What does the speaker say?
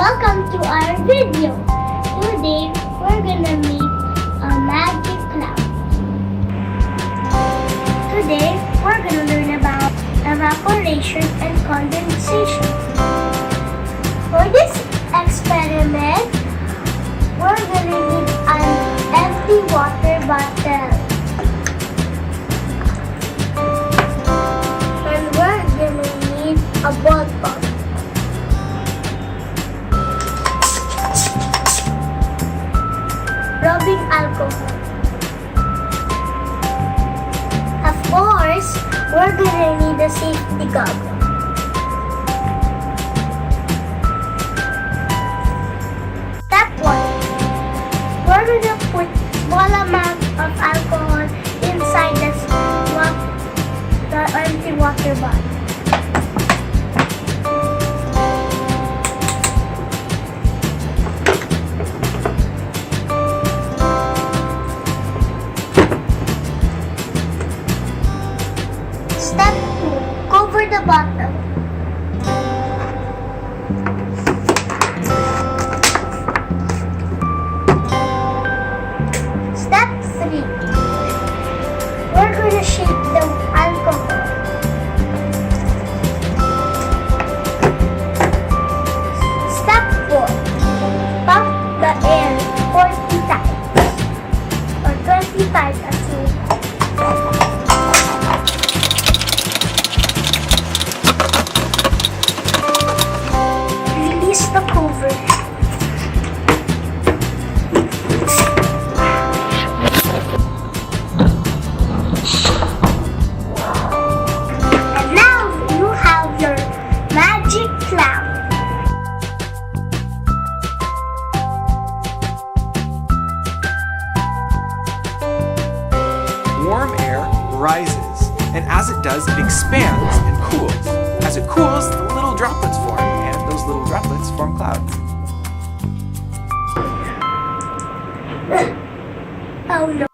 Welcome to our video. Today, we're gonna make a magic cloud. Today, we're gonna learn about evaporation and condensation. For this experiment, we're gonna need an empty water bottle. And we're gonna need a ball pump. Rubbing alcohol. Of course, we're gonna need a safety goggle. Step 1. We're gonna put small amount of alcohol inside the empty water bottle. Step 2. Cover the bottle. Step 3. We're going to shake the alcohol. Step 4. Pump the air 40 times or 20 times as you release the cover. And now you have your magic cloud. Warm air rises, and as it does, it expands and cools. As it cools, the little droplets form, and those little droplets form clouds. Oh no.